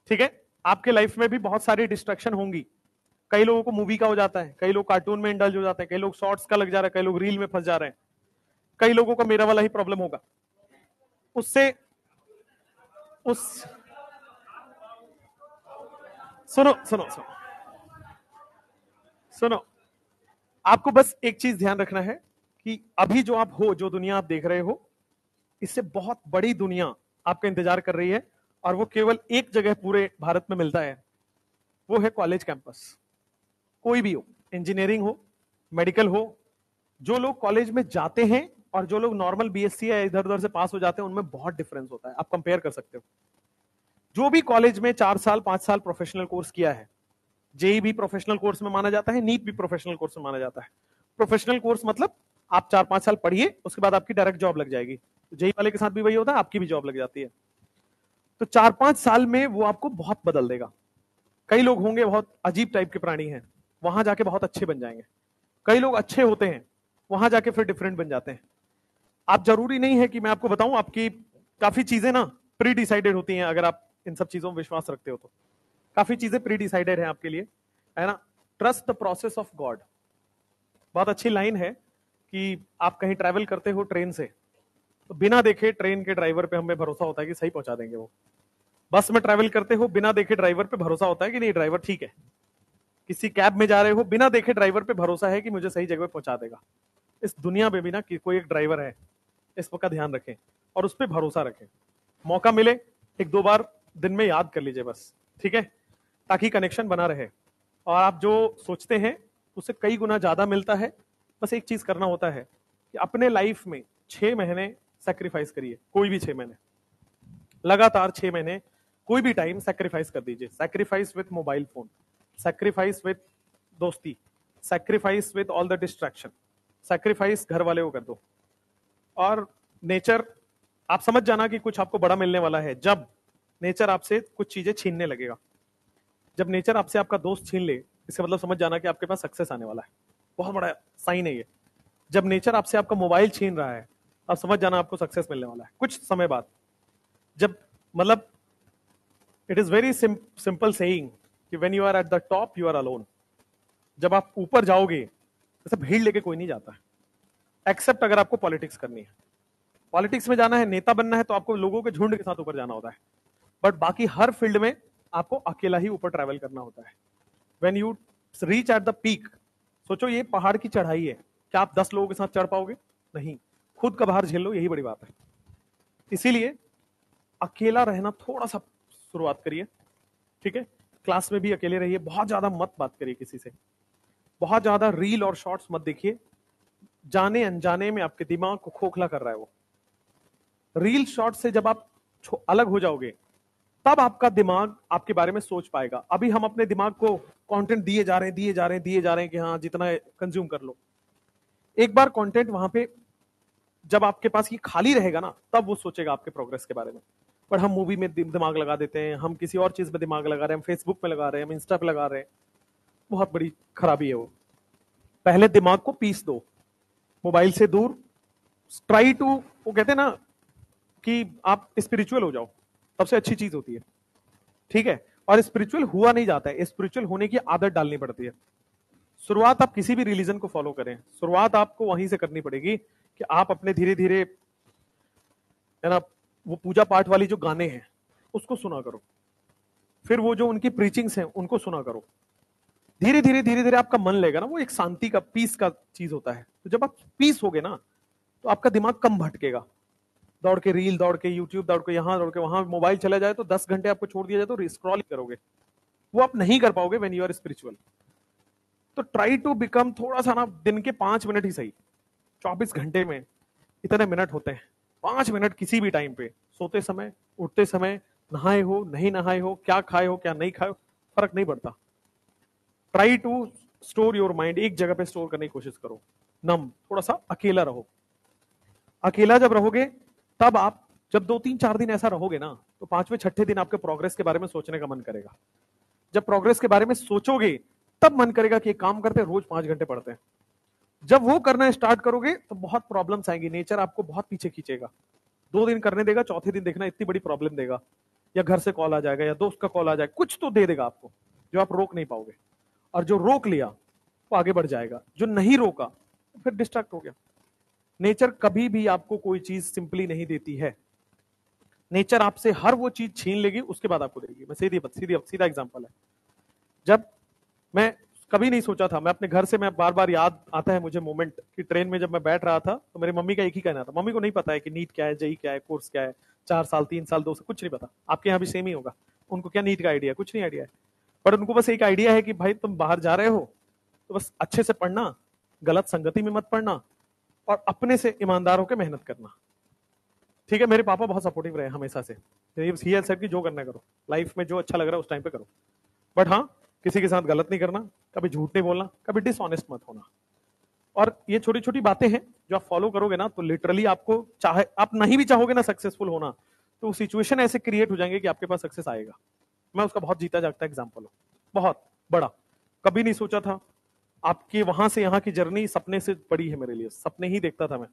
ठीक है? आपके लाइफ में भी बहुत सारी डिस्ट्रैक्शन होंगी। कई लोगों को मूवी का हो जाता है, कई लोग कार्टून में इंडल्ज हो जाते हैं, कई लोग शॉर्ट्स का लग जा रहा है, कई लोग रील में फंस जा रहे हैं, कई लोगों का मेरा वाला ही प्रॉब्लम होगा। उससे उस सुनो सुनो सुनो सुनो, आपको बस एक चीज ध्यान रखना है कि अभी जो आप हो, जो दुनिया आप देख रहे हो, इससे बहुत बड़ी दुनिया आपका इंतजार कर रही है, और वो केवल एक जगह पूरे भारत में मिलता है, वो है कॉलेज कैंपस। कोई भी हो, इंजीनियरिंग हो, मेडिकल हो, जो लोग कॉलेज में जाते हैं और जो लोग नॉर्मल बीएससी या इधर उधर से पास हो जाते हैं, उनमें बहुत डिफरेंस होता है, आप कंपेयर कर सकते हो। जो भी कॉलेज में 4 साल 5 साल प्रोफेशनल कोर्स किया है, जेई भी प्रोफेशनल कोर्स में माना जाता है, नीट भी प्रोफेशनल कोर्स में माना जाता है। प्रोफेशनल कोर्स मतलब आप 4 5 साल पढ़िए, उसके बाद आपकी डायरेक्ट जॉब लग जाएगी। जेई वाले के साथ भी वही होता है, आपकी भी जॉब लग जाती है। तो 4 5 साल में वो आपको बहुत बदल देगा। कई लोग होंगे बहुत अजीब टाइप के प्राणी हैं, वहां जाके बहुत अच्छे बन जाएंगे। कई लोग अच्छे होते हैं, वहां जाके फिर डिफरेंट बन जाते हैं। आप जरूरी नहीं है कि मैं आपको बताऊं, आपकी काफी चीजें ना प्री डिसाइडेड होती हैं, अगर आप इन सब चीजों में विश्वास रखते हो तो। काफी चीजें प्री डिसाइडेड है आपके लिए, है ना? Trust the process of God, बहुत अच्छी लाइन है कि आप कहीं ट्रैवल करते हो ट्रेन से, तो बिना देखे ट्रेन के ड्राइवर पे हमें भरोसा होता है कि सही पहुंचा देंगे वो। बस में ट्रैवल करते हो, बिना देखे ड्राइवर पे भरोसा होता है कि नहीं ड्राइवर ठीक है। किसी कैब में जा रहे हो, बिना देखे ड्राइवर पे भरोसा है कि मुझे सही जगह पे पहुंचा देगा। इस दुनिया में भी ना कि कोई एक ड्राइवर है, इस का ध्यान रखें और उस पर भरोसा रखें। मौका मिले एक दो बार दिन में याद कर लीजिए बस, ठीक है, ताकि कनेक्शन बना रहे। और आप जो सोचते हैं उससे कई गुना ज्यादा मिलता है। बस एक चीज करना होता है कि अपने लाइफ में 6 महीने सेक्रीफाइस करिए, कोई भी 6 महीने, लगातार 6 महीने कोई भी टाइम सेक्रीफाइस कर दीजिए। Sacrifice with mobile phone, sacrifice with दोस्ती, sacrifice with all the distraction, sacrifice घर वाले को कर दो। और नेचर, आप समझ जाना कि कुछ आपको बड़ा मिलने वाला है जब नेचर आपसे कुछ चीजें छीनने लगेगा। जब नेचर आपसे आपका दोस्त छीन ले, इसका मतलब समझ जाना कि आपके पास सक्सेस आने वाला है। बहुत बड़ा साइन है ये। जब नेचर आपसे आपका मोबाइल छीन रहा है, आप समझ जाना आपको सक्सेस मिलने वाला है कुछ समय बाद। जब मतलब it is very simple saying कि when you are at the top you are alone. जब आप ऊपर जाओगे तो भीड़ लेके कोई नहीं जाता है, एक्सेप्ट अगर आपको पॉलिटिक्स करनी है। पॉलिटिक्स में जाना है, नेता बनना है, तो आपको लोगों के झुंड के साथ ऊपर जाना होता है। बट बाकी हर फील्ड में आपको अकेला ही ऊपर ट्रैवल करना होता है। When you reach at the peak, सोचो ये पहाड़ की चढ़ाई है, क्या आप 10 लोगों के साथ चढ़ पाओगे? नहीं, खुद का बाहर झेल लो, यही बड़ी बात है। इसीलिए अकेला रहना थोड़ा सा शुरुआत करिए, ठीक है। क्लास में भी अकेले रहिए, बहुत ज्यादा मत बात करिए किसी से, बहुत ज्यादा रील और शॉर्ट्स मत देखिए। जाने अनजाने में आपके दिमाग को खोखला कर रहा है वो। रील शॉर्ट से जब आप अलग हो जाओगे तब आपका दिमाग आपके बारे में सोच पाएगा। अभी हम अपने दिमाग को कंटेंट दिए जा रहे हैं कि हाँ जितना कंज्यूम कर लो। एक बार कंटेंट वहां पे जब आपके पास ये खाली रहेगा ना, तब वो सोचेगा आपके प्रोग्रेस के बारे में। पर हम मूवी में दिमाग लगा देते हैं, हम किसी और चीज में दिमाग लगा रहे हैं, हम फेसबुक में लगा रहे हैं, हम इंस्टा पे लगा रहे हैं। बहुत बड़ी खराबी है वो। पहले दिमाग को पीस दो, मोबाइल से दूर, ट्राई टू, वो कहते हैं ना कि आप स्पिरिचुअल हो जाओ, सबसे अच्छी चीज होती है, ठीक है। और स्पिरिचुअल हुआ नहीं जाता है, स्पिरिचुअल होने की आदत डालनी पड़ती है। शुरुआत आप किसी भी रिलीजन को फॉलो करें, शुरुआत आपको वहीं से करनी पड़ेगी कि आप अपने धीरे धीरे, है ना, वो पूजा पाठ वाली जो गाने हैं उसको सुना करो, फिर वो जो उनकी प्रीचिंग्स हैं उनको सुना करो। धीरे धीरे आपका मन लेगा ना, वो एक शांति का, पीस का चीज होता है। तो जब आप पीस होगे ना तो आपका दिमाग कम भटकेगा। दौड़ के रील, दौड़ के यूट्यूब, दौड़ के यहां, दौड़ के वहां, मोबाइल चला जाए तो 10 घंटे आपको छोड़ दिया जाए तो स्क्रॉल करोगे, वो आप नहीं कर पाओगे व्हेन यू आर स्पिरिचुअल। तो ट्राई टू बिकम, थोड़ा सा ना, दिन के 5 मिनट ही सही, 24 घंटे में इतने मिनट होते हैं, 5 मिनट किसी भी टाइम पे, सोते समय, उठते समय, नहाए हो नहीं नहाए हो, क्या खाए हो क्या नहीं खाए हो, फर्क नहीं पड़ता। Try to store your mind, एक जगह पे स्टोर करने की कोशिश करो, नम, थोड़ा सा अकेला रहो। अकेला जब रहोगे तब आप, जब 2 3 4 दिन ऐसा रहोगे ना, तो 5वें 6ठे दिन आपके प्रोग्रेस के बारे में सोचने का मन करेगा। जब प्रोग्रेस के बारे में सोचोगे तब मन करेगा कि एक काम करते हैं, रोज 5 घंटे पढ़ते हैं। जब वो करना स्टार्ट करोगे तो बहुत प्रॉब्लम्स आएंगी, नेचर आपको बहुत पीछे खींचेगा। 2 दिन करने देगा, चौथे दिन देखना इतनी बड़ी प्रॉब्लम देगा, या घर से कॉल आ जाएगा, या दोस्त का कॉल आ जाएगा, कुछ तो दे देगा आपको जो आप रोक नहीं पाओगे। और जो रोक लिया वो आगे बढ़ जाएगा, जो नहीं रोका तो फिर डिस्ट्रैक्ट हो गया। नेचर कभी भी आपको कोई चीज सिंपली नहीं देती है। नेचर आपसे हर वो चीज छीन लेगी, उसके बाद आपको देगी। मैं सीधा एग्जांपल है, जब मैं कभी नहीं सोचा था, मैं अपने घर से, मैं बार बार याद आता है मुझे मोमेंट कि ट्रेन में जब मैं बैठ रहा था तो मेरी मम्मी का एक ही कहना था। मम्मी को नहीं पता है कि नीट क्या है, जेई क्या है, कोर्स क्या है, 4 साल 3 साल 2 साल, कुछ नहीं पता। आपके यहाँ भी सेम ही होगा। उनको क्या नीट का आइडिया, कुछ नहीं आइडिया है। पर उनको बस एक आइडिया है कि भाई तुम बाहर जा रहे हो तो बस अच्छे से पढ़ना, गलत संगति में मत पढ़ना, और अपने से ईमानदार होकर मेहनत करना, ठीक है। मेरे पापा बहुत सपोर्टिव रहे हमेशा से, सीएल सर की जो करना करो, लाइफ में जो अच्छा लग रहा है उस टाइम पे करो, बट हाँ किसी के साथ गलत नहीं करना, कभी झूठ नहीं बोलना, कभी डिसऑनेस्ट मत होना। और ये छोटी छोटी बातें हैं जो आप फॉलो करोगे ना, तो लिटरली आपको, चाहे आप नहीं भी चाहोगे ना सक्सेसफुल होना, तो सिचुएशन ऐसे क्रिएट हो जाएंगे कि आपके पास सक्सेस आएगा। मैं उसका बहुत जीता जागता एग्जाम्पल हूँ, बहुत बड़ा। कभी नहीं सोचा था, आपकी वहां से यहाँ की जर्नी सपने से बड़ी है मेरे लिए। सपने ही देखता था मैं,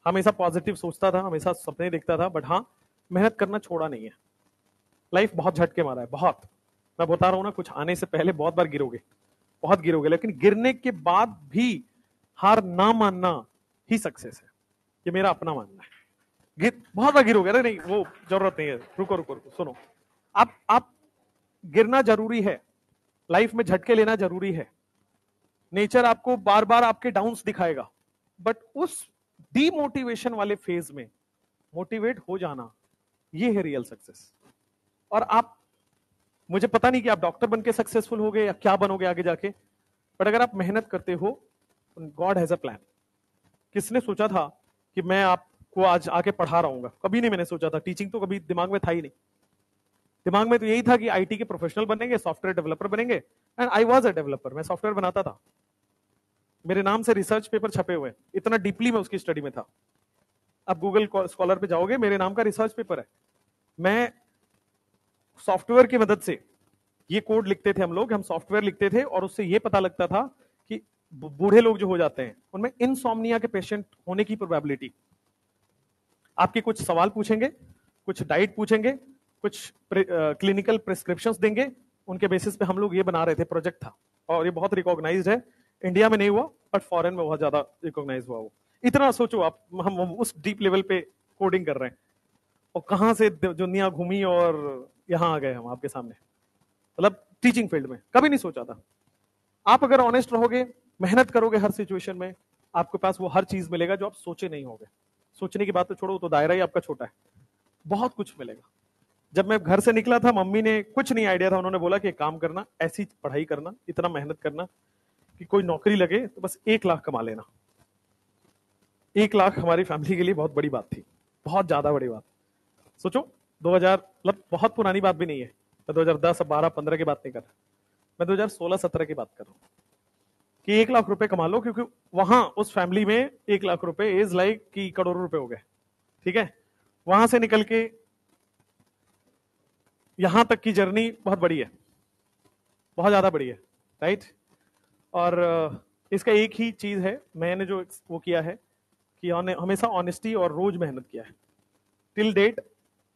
हमेशा पॉजिटिव सोचता था, हमेशा सपने देखता था, बट हाँ मेहनत करना छोड़ा नहीं है। लाइफ बहुत झटके मारा है, बहुत। मैं बता रहा हूँ ना, कुछ आने से पहले बहुत बार गिरोगे, बहुत गिरोगे, लेकिन गिरने के बाद भी हार ना मानना ही सक्सेस है। ये मेरा अपना मानना है। बहुत बार गिरोगे। अरे नहीं, वो जरूरत नहीं है, रुको रुको रुको, सुनो। आप गिरना जरूरी है, लाइफ में झटके लेना जरूरी है। नेचर आपको बार बार आपके डाउन्स दिखाएगा, बट उस डीमोटिवेशन वाले फेज में मोटिवेट हो जाना, ये है रियल सक्सेस। और आप, मुझे पता नहीं कि आप डॉक्टर बन के सक्सेसफुल होगे या क्या बनोगे आगे जाके, बट अगर आप मेहनत करते हो, गॉड हैज अ प्लान। किसने सोचा था कि मैं आपको आज आके पढ़ा रहा हूँ? कभी नहीं मैंने सोचा था। टीचिंग तो कभी दिमाग में था ही नहीं। दिमाग में तो यही था कि आईटी के प्रोफेशनल बनेंगे, सॉफ्टवेयर डेवलपर बनेंगे, and I was a developer. मैं सॉफ्टवेयर बनाता था, मेरे नाम से रिसर्च पेपर छपे हुए, इतना डीपली मैं उसकी स्टडी में था। आप गूगल स्कॉलर पे जाओगे, मेरे नाम का रिसर्च पेपर है। मैं सॉफ्टवेयर की मदद से ये कोड लिखते थे, हम सॉफ्टवेयर लिखते थे, और उससे ये पता लगता था कि बूढ़े लोग जो हो जाते हैं उनमें इनसोम्निया के पेशेंट होने की प्रोबेबिलिटी। आपके कुछ सवाल पूछेंगे, कुछ डाइट पूछेंगे, कुछ क्लिनिकल प्रिस्क्रिप्शंस देंगे, उनके बेसिस पे हम लोग ये बना रहे थे। प्रोजेक्ट था और ये बहुत रिकॉग्नाइज्ड है। इंडिया में नहीं हुआ, बट फॉरेन में बहुत ज्यादा रिकॉग्नाइज हुआ वो। इतना सोचो आप, हम उस डीप लेवल पे कोडिंग कर रहे हैं, और कहां से दुनिया घूमी और यहां आ गए हम आपके सामने। मतलब टीचिंग फील्ड में कभी नहीं सोचा था। आप अगर ऑनेस्ट रहोगे, मेहनत करोगे हर सिचुएशन में, आपके पास वो हर चीज मिलेगा जो आप सोचे नहीं होगे। सोचने की बात तो छोड़ो, तो दायरा ही आपका छोटा है, बहुत कुछ मिलेगा। जब मैं घर से निकला था, मम्मी ने कुछ नहीं आइडिया था, उन्होंने बोला कि एक काम करना, ऐसी पढ़ाई करना, इतना मेहनत करना कि कोई नौकरी लगे तो बस 1 लाख कमा लेना। 1 लाख हमारी फैमिली के लिए बहुत बड़ी बात थी, बहुत ज्यादा बड़ी बात। सोचो 2000, मतलब बहुत पुरानी बात भी नहीं है। मैं 2010, 12, 15 की बात नहीं कर रहा, मैं 2016-17 की बात कर रहा हूँ कि 1 लाख रुपए कमा लो, क्योंकि वहां उस फैमिली में 1 लाख रुपए इज लाइक कि करोड़ों रुपए हो गए। ठीक है, वहां से निकल के यहां तक की जर्नी बहुत बड़ी है, बहुत ज्यादा बड़ी है, राइट। और इसका एक ही चीज है, मैंने जो वो किया है कि हमेशा ऑनेस्टी और रोज मेहनत किया है। टिल डेट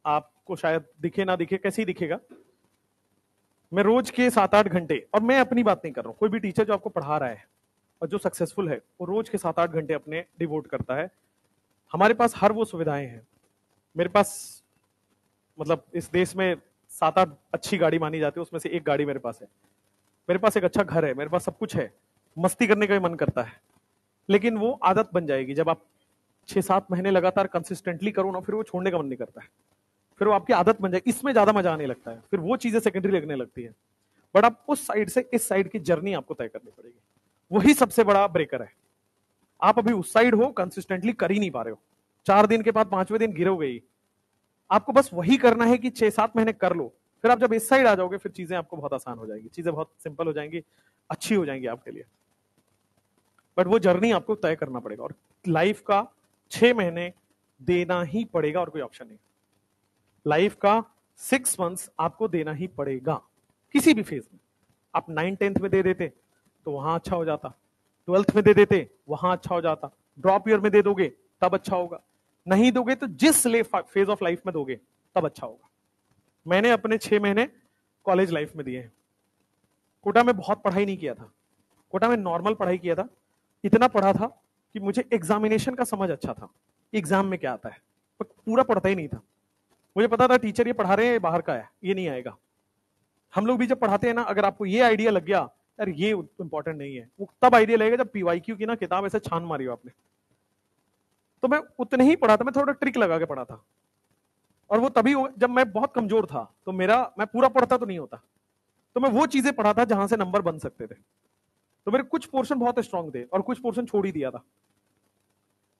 आपको शायद दिखे ना दिखे, कैसे ही दिखेगा, मैं रोज के 7-8 घंटे, और मैं अपनी बात नहीं कर रहा हूं, कोई भी टीचर जो आपको पढ़ा रहा है और जो सक्सेसफुल है, वो रोज के 7-8 घंटे अपने डिवोट करता है। हमारे पास हर वो सुविधाएं हैं। मेरे पास, मतलब इस देश में 7-8 अच्छी गाड़ी मानी जाती है, उसमें से एक गाड़ी मेरे पास है। मेरे पास एक अच्छा घर है, मेरे पास सब कुछ है। मस्ती करने का भी मन करता है, लेकिन वो आदत बन जाएगी जब आप 6-7 महीने लगातार कंसिस्टेंटली करो ना, फिर वो छोड़ने का मन नहीं करता है। फिर वो आपकी आदत बन जाएगी, इसमें ज्यादा मजा आने लगता है, फिर वो चीजें सेकेंडरी लगने लगती है। बट आप उस साइड से इस साइड की जर्नी आपको तय करनी पड़ेगी, वही सबसे बड़ा ब्रेकर है। आप अभी उस साइड हो, कंसिस्टेंटली कर ही नहीं पा रहे हो, 4 दिन के बाद 5वें दिन गिरोगे ही। आपको बस वही करना है कि 6-7 महीने कर लो, फिर आप जब इस साइड आ जाओगे, फिर चीजें आपको बहुत आसान हो जाएंगी, चीजें बहुत सिंपल हो जाएंगी, अच्छी हो जाएंगी आपके लिए। बट वो जर्नी आपको तय करना पड़ेगा, और लाइफ का 6 महीने देना ही पड़ेगा, और कोई ऑप्शन नहीं। लाइफ का 6 मंथ्स आपको देना ही पड़ेगा, किसी भी फेज में। आप 9th-10th में दे देते तो वहां अच्छा हो जाता, 12th में दे देते वहां अच्छा हो जाता, ड्रॉप ईयर में दे दोगे तब अच्छा होगा, नहीं दोगे तो जिस फेज ऑफ लाइफ में दोगे तब अच्छा होगा। मैंने अपने 6 महीने कॉलेज लाइफ में दिए हैं। कोटा में बहुत पढ़ाई नहीं किया था, कोटा में नॉर्मल पढ़ाई किया था। इतना पढ़ा था कि मुझे एग्जामिनेशन का समझ अच्छा था, एग्जाम में क्या आता है, पर पूरा पढ़ता ही नहीं था। मुझे पता था टीचर ये पढ़ा रहे हैं, बाहर का है, ये नहीं आएगा। हम लोग भी जब पढ़ाते हैं ना, अगर आपको ये आइडिया लग गया यार ये इंपॉर्टेंट नहीं है, वो तब आइडिया लगेगा जब पीवाईक्यू की ना किताब ऐसे छान मारी हो आपने। तो मैं उतने ही पढ़ा था, मैं थोड़ा ट्रिक लगा के पढ़ा था, और वो तभी जब मैं बहुत कमजोर था, तो मैं पूरा पढ़ता तो नहीं होता, तो मैं वो चीजें पढ़ा था जहां से नंबर बन सकते थे। तो मेरे कुछ पोर्शन बहुत स्ट्रांग थे और कुछ पोर्शन छोड़ ही दिया था।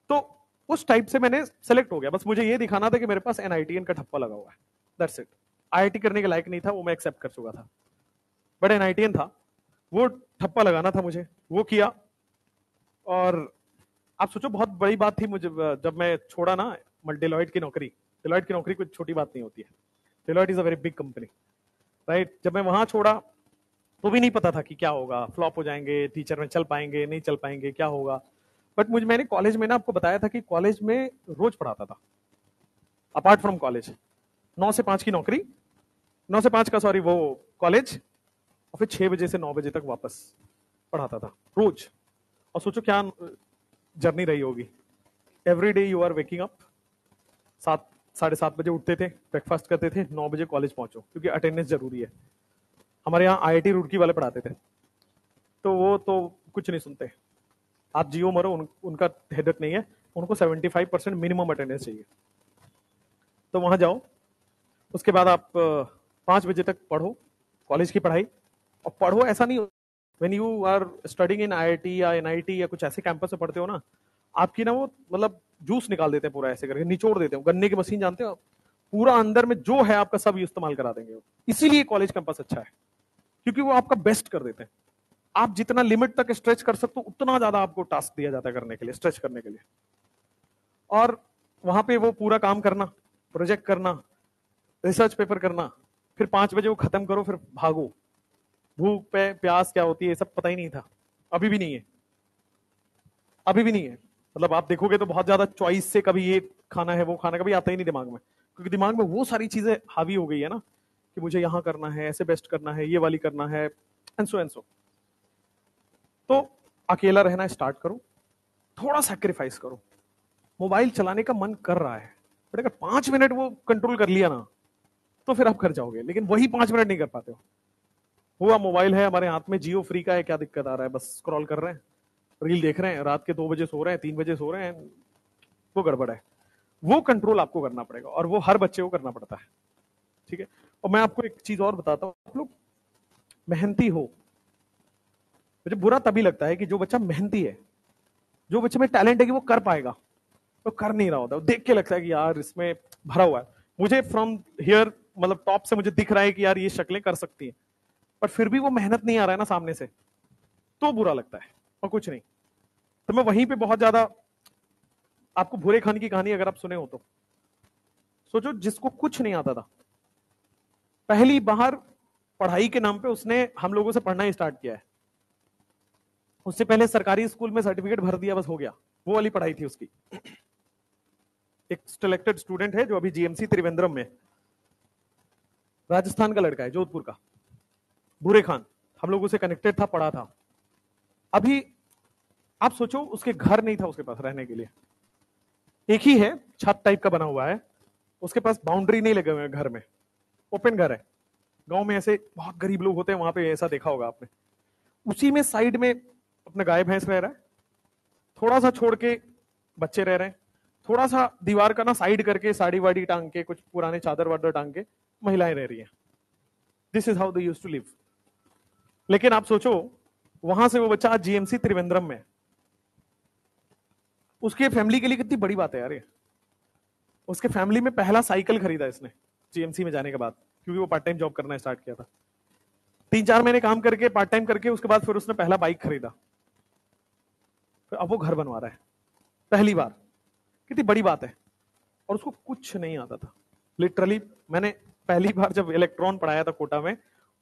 तो उस टाइप से मैंने सेलेक्ट हो गया, बस मुझे ये दिखाना था कि मेरे पास एनआईटीएन का ठप्पा लगा हुआ है, दैट्स इट। आईआईटी करने के लायक नहीं था, वो मैं एक्सेप्ट कर चुका था, बट एनआईटीएन था, वो ठप्पा लगाना था मुझे, वो किया। और आप सोचो बहुत बड़ी बात थी मुझे जब मैं छोड़ा ना डेलॉयट की नौकरी। डेलॉयट की नौकरी कुछ छोटी बात नहीं होती है, Deloitte is a very big company, right. जब मैं वहां छोड़ा तो भी नहीं पता था कि क्या होगा, फ्लॉप हो जाएंगे, टीचर में चल पाएंगे नहीं चल पाएंगे, क्या होगा। बट मैंने कॉलेज में ना आपको बताया था कि कॉलेज में रोज पढ़ाता था, अपार्ट फ्रॉम कॉलेज। 9 से 5 की नौकरी, 9 से 5 का सॉरी वो कॉलेज, और फिर 6 बजे से 9 बजे तक वापस पढ़ाता था रोज। और सोचो क्या जर्नी रही होगी। Every day you are waking up, 7 7:30 बजे उठते थे, ब्रेकफास्ट करते थे, 9 बजे कॉलेज पहुंचो, क्योंकि अटेंडेंस जरूरी है। हमारे यहाँ आईआईटी रुड़की वाले पढ़ाते थे, तो वो तो कुछ नहीं सुनते, आप जियो मरो, उनका हेडेक नहीं है, उनको 75% मिनिमम अटेंडेंस चाहिए। तो वहां जाओ, उसके बाद आप 5 बजे तक पढ़ो कॉलेज की पढ़ाई, और पढ़ो ऐसा नहीं, when you are studying in IIT या एनआईटी या कुछ ऐसे कैंपस में पढ़ते हो ना, आपकी ना वो मतलब जूस निकाल देते हैं पूरा, ऐसे करके निचोड़ देते हैं, गन्ने की मशीन जानते हो, पूरा अंदर में जो है आपका सब इस्तेमाल करा देंगे वो। इसीलिए कॉलेज कैंपस अच्छा है, क्योंकि वो आपका बेस्ट कर देते हैं। आप जितना लिमिट तक स्ट्रेच कर सकते हो उतना ज्यादा आपको टास्क दिया जाता है करने के लिए, स्ट्रेच करने के लिए। और वहां पे वो पूरा काम करना, प्रोजेक्ट करना, रिसर्च पेपर करना, फिर 5 बजे वो खत्म करो, फिर भागो। भूख पे प्यास क्या होती है सब पता ही नहीं था, अभी भी नहीं है, अभी भी नहीं है। मतलब आप देखोगे तो बहुत ज्यादा चॉइस से कभी ये खाना है वो खाना कभी आता ही नहीं दिमाग में, क्योंकि दिमाग में वो सारी चीजें हावी हो गई है ना, कि मुझे यहाँ करना है, ऐसे बेस्ट करना है, ये वाली करना है, एंसो एंसो। तो अकेला रहना स्टार्ट करो, थोड़ा सैक्रिफाइस करो। मोबाइल चलाने का मन कर रहा है, बट अगर 5 मिनट वो कंट्रोल कर लिया ना, तो फिर आप कर जाओगे, लेकिन वही 5 मिनट नहीं कर पाते हो। हुआ मोबाइल है हमारे हाथ में, जियो फ्री का है, क्या दिक्कत आ रहा है, बस स्क्रॉल कर रहे हैं, रील देख रहे हैं, रात के 2 बजे सो रहे हैं, 3 बजे सो रहे हैं, वो गड़बड़ है। वो कंट्रोल आपको करना पड़ेगा, और वो हर बच्चे को करना पड़ता है, ठीक है। और मैं आपको एक चीज और बताता हूँ, आप लोग मेहनती हो, मुझे बुरा तभी लगता है कि जो बच्चा मेहनती है, जो बच्चे में टैलेंट है कि वो कर पाएगा, तो कर नहीं रहा होता, देख के लगता है कि यार इसमें भरा हुआ है। मुझे फ्रॉम हियर मतलब टॉप से मुझे दिख रहा है कि यार ये शक्लें कर सकती है, पर फिर भी वो मेहनत नहीं आ रहा है ना सामने से, तो बुरा लगता है, और कुछ नहीं। तो मैं वहीं पे बहुत ज्यादा, आपको भूरे खान की कहानी अगर आप सुने हो तो सोचो, जिसको कुछ नहीं आता था, पहली बार पढ़ाई के नाम पे उसने हम लोगों से पढ़ना ही स्टार्ट किया है। उससे पहले सरकारी स्कूल में सर्टिफिकेट भर दिया, बस हो गया, वो वाली पढ़ाई थी उसकी। एक सिलेक्टेड स्टूडेंट है जो अभी जीएमसी त्रिवेंद्रम में, राजस्थान का लड़का है, जोधपुर का, भूरे खान, हम लोगों से कनेक्टेड था, पढ़ा था। अभी आप सोचो, उसके घर नहीं था उसके पास रहने के लिए, एक ही है छत टाइप का बना हुआ है, उसके पास बाउंड्री नहीं लगे हुए घर में, ओपन घर है। गांव में ऐसे बहुत गरीब लोग होते हैं, वहां पे ऐसा देखा होगा आपने। उसी में साइड में अपने गाय भैंस रह रहा है, थोड़ा सा छोड़ के बच्चे रह रहे हैं, थोड़ा सा दीवार का ना साइड करके साड़ी वाड़ी टांग के, कुछ पुराने चादर वादर टांग के महिलाएं रह रही हैं। This is how they used to live. लेकिन आप सोचो, वहां से वो बच्चा आज जीएमसी त्रिवेंद्रम में, उसके फैमिली के लिए कितनी बड़ी बात है यार ये। उसके फैमिली में पहला साइकिल खरीदा इसने जीएमसी में जाने के बाद, क्योंकि वो पार्ट टाइम जॉब करना स्टार्ट किया था। 3-4 महीने काम करके पार्ट टाइम करके उसके बाद फिर उसने पहला बाइक खरीदा, फिर अब वो घर बनवा रहा है पहली बार। कितनी बड़ी बात है। और उसको कुछ नहीं आता था लिटरली। मैंने पहली बार जब इलेक्ट्रॉन पढ़ाया था कोटा में,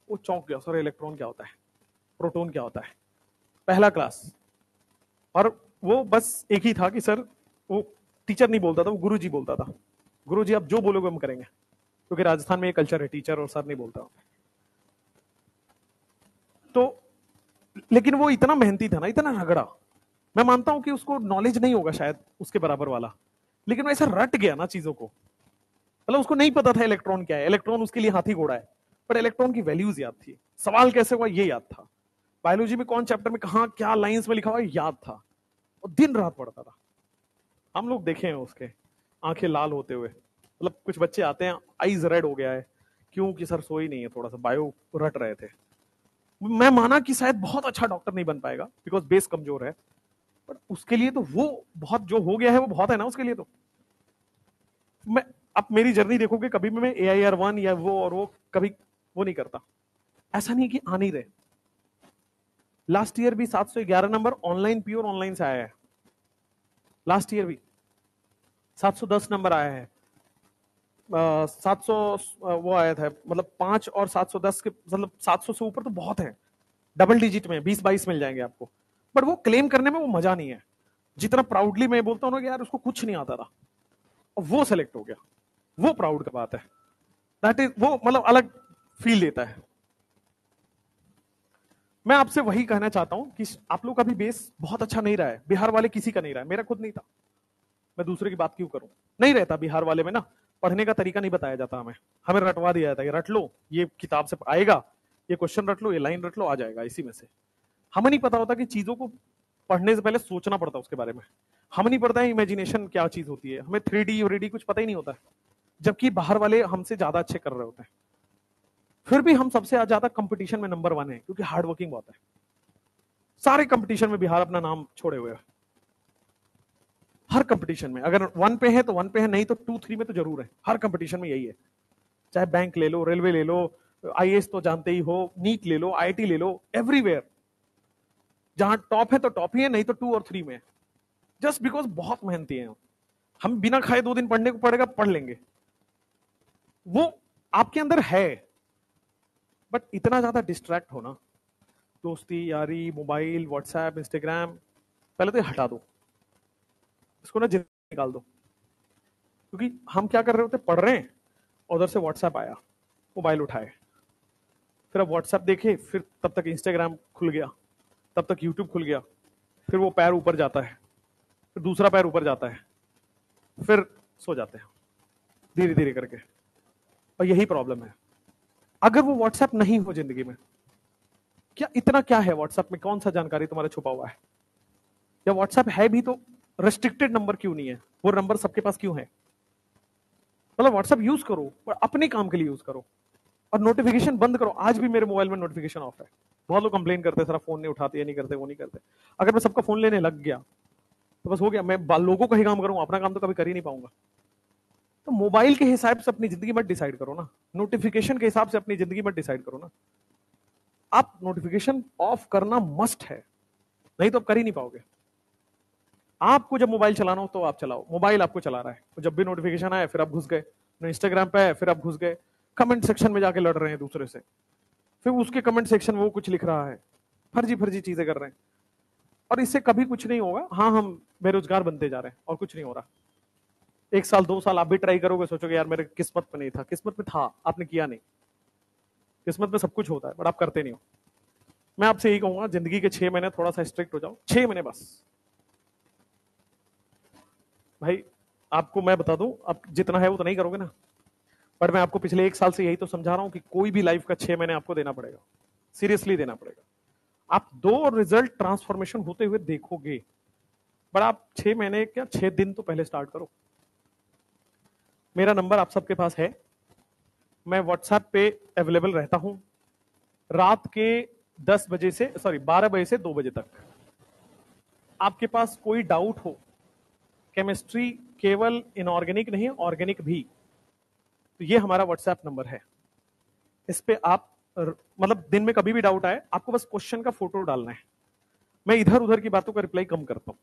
वो चौंक गया, सर इलेक्ट्रॉन क्या होता है, प्रोटॉन क्या होता है, पहला क्लास। और वो बस एक ही था कि सर, वो टीचर नहीं बोलता था, वो गुरुजी बोलता था, गुरुजी आप जो बोलोगे हम करेंगे, क्योंकि राजस्थान में ये कल्चर है, टीचर और सर नहीं बोलता। तो लेकिन वो इतना मेहनती था ना, इतना रगड़ा। मैं मानता हूं कि उसको नॉलेज नहीं होगा शायद उसके बराबर वाला, लेकिन वो ऐसा रट गया ना चीजों को। मतलब उसको नहीं पता था इलेक्ट्रॉन क्या है, इलेक्ट्रॉन उसके लिए हाथी घोड़ा है, पर इलेक्ट्रॉन की वैल्यूज याद थी, सवाल कैसे हुआ ये याद था, बायोलॉजी में कौन चैप्टर में कहा क्या लाइंस में लिखा हुआ याद था, और दिन रात पढ़ता था। हम लोग देखे हैं उसके आंखें लाल होते हुए, मतलब कुछ बच्चे आते हैं आईज रेड हो गया है, क्यों कि सर सोई नहीं है, थोड़ा सा बायो रट रहे थे। मैं माना कि शायद बहुत अच्छा डॉक्टर नहीं बन पाएगा बिकॉज बेस कमजोर है, बट उसके लिए तो वो बहुत जो हो गया है वो बहुत है ना उसके लिए। तो मैं, आप मेरी जर्नी देखोगे, कभी भी मैं AIR 1 या वो और वो कभी वो नहीं करता। ऐसा नहीं कि आ नहीं रहे। लास्ट ईयर भी 711 नंबर ऑनलाइन, प्योर ऑनलाइन से आया है। लास्ट ईयर भी 710 नंबर आया है। 700 वो आया था, मतलब 5 और 710 के, मतलब 700 से ऊपर तो बहुत है, डबल डिजिट में 20-22 मिल जाएंगे आपको। बट वो क्लेम करने में वो मजा नहीं है, जितना प्राउडली मैं बोलता हूँ ना कि यार उसको कुछ नहीं आता था और वो सेलेक्ट हो गया, वो प्राउड का बात है। दैट इज वो मतलब अलग फील देता है। मैं आपसे वही कहना चाहता हूं कि आप लोग का भी बेस बहुत अच्छा नहीं रहा है, बिहार वाले किसी का नहीं रहा है, मेरा खुद नहीं था। मैं दूसरे की बात क्यों करूं? नहीं रहता बिहार वाले में ना, पढ़ने का तरीका नहीं बताया जाता हमें, हमें रटवा दिया जाता है, रट लो, ये किताब से आएगा, ये क्वेश्चन रट लो, ये लाइन रट लो, आ जाएगा इसी में से। हमें नहीं पता होता कि चीजों को पढ़ने से पहले सोचना पड़ता है उसके बारे में। हमें नहीं पड़ता है इमेजिनेशन क्या चीज होती है, हमें 3D और कुछ पता ही नहीं होता है, जबकि बाहर वाले हमसे ज्यादा अच्छे कर रहे होते हैं। फिर भी हम सबसे ज्यादा कंपटीशन में नंबर 1 है, क्योंकि हार्ड वर्किंग बहुत है। सारे कंपटीशन में बिहार अपना नाम छोड़े हुए है। हर कंपटीशन में अगर 1 पे है तो 1 पे है, नहीं तो 2-3 में तो जरूर है। हर कंपटीशन में यही है, चाहे बैंक ले लो, रेलवे ले लो, आईएएस तो जानते ही हो, नीट ले लो, आईआईटी ले लो, एवरीवेयर जहां टॉप है तो टॉप ही है, नहीं तो 2 और 3 में है। जस्ट बिकॉज बहुत मेहनती हैं हम, बिना खाए 2 दिन पढ़ने को पड़ेगा, पढ़ लेंगे, वो आपके अंदर है। बट इतना ज्यादा डिस्ट्रैक्ट होना, दोस्ती यारी, मोबाइल, व्हाट्सएप, इंस्टाग्राम, पहले तो ये हटा दो, इसको ना निकाल दो। क्योंकि हम क्या कर रहे होते, पढ़ रहे हैं, उधर से व्हाट्सएप आया, मोबाइल उठाए, फिर अब व्हाट्सएप देखे, फिर तब तक इंस्टाग्राम खुल गया, तब तक यूट्यूब खुल गया, फिर वो पैर ऊपर जाता है, फिर दूसरा पैर ऊपर जाता है, फिर सो जाते हैं धीरे धीरे करके। और यही प्रॉब्लम है। अगर वो व्हाट्सएप नहीं हो जिंदगी में, क्या इतना क्या है व्हाट्सएप में, कौन सा जानकारी तुम्हारा छुपा हुआ है? या व्हाट्सएप है भी तो रेस्ट्रिक्टेड नंबर क्यों नहीं है, वो नंबर सबके पास क्यों है? मतलब व्हाट्सएप यूज करो पर अपने काम के लिए यूज करो, और नोटिफिकेशन बंद करो। आज भी मेरे मोबाइल में नोटिफिकेशन ऑफ है। बहुत लोग कंप्लेन करते हैं सर फोन नहीं उठाते, ये नहीं करते, वो नहीं करते। अगर मैं सबका फोन लेने लग गया तो बस हो गया, मैं लोगों का ही काम करूंगा, अपना काम तो कभी कर ही नहीं पाऊंगा। तो मोबाइल के हिसाब से अपनी जिंदगी मत डिसाइड करो ना, नोटिफिकेशन के हिसाब से अपनी जिंदगी मत डिसाइड करो ना। आप नोटिफिकेशन ऑफ करना मस्ट है, नहीं तो आप कर ही नहीं पाओगे। आपको जब मोबाइल चलाना हो तो आप चलाओ, मोबाइल आपको चला रहा है, तो जब भी नोटिफिकेशन आए फिर आप घुस गए, इंस्टाग्राम पे है फिर आप घुस गए, कमेंट सेक्शन में जाके लड़ रहे हैं दूसरे से, फिर उसके कमेंट सेक्शन में वो कुछ लिख रहा है, फर्जी फर्जी चीजें कर रहे हैं, और इससे कभी कुछ नहीं होगा। हाँ, हम बेरोजगार बनते जा रहे हैं और कुछ नहीं हो रहा। 1 साल 2 साल आप भी ट्राई करोगे, सोचोगे यार मेरे किस्मत में नहीं था, किस्मत में था, आपने किया नहीं। किस्मत में सब कुछ होता है बट आप करते नहीं हो। मैं आपसे यही कहूंगा, जिंदगी के 6 महीने थोड़ा सा स्ट्रिक्ट हो जाओ, 6 महीने बस। भाई आपको मैं बता दूं, आप जितना है उतना ही करोगे ना, पर मैं आपको पिछले 1 साल से यही तो समझा रहा हूं कि कोई भी लाइफ का 6 महीने आपको देना पड़ेगा, सीरियसली देना पड़ेगा। आप 2 रिजल्ट ट्रांसफॉर्मेशन होते हुए देखोगे, पर आप 6 महीने क्या 6 दिन तो पहले स्टार्ट करो। मेरा नंबर आप सबके पास है, मैं व्हाट्सएप पे अवेलेबल रहता हूं रात के 12 बजे से 2 बजे तक। आपके पास कोई डाउट हो, केमिस्ट्री केवल इनऑर्गेनिक नहीं ऑर्गेनिक भी, तो ये हमारा व्हाट्सएप नंबर है। इस पे आप मतलब दिन में कभी भी डाउट आए, आपको बस क्वेश्चन का फोटो डालना है। मैं इधर उधर की बातों का रिप्लाई कम करता हूं,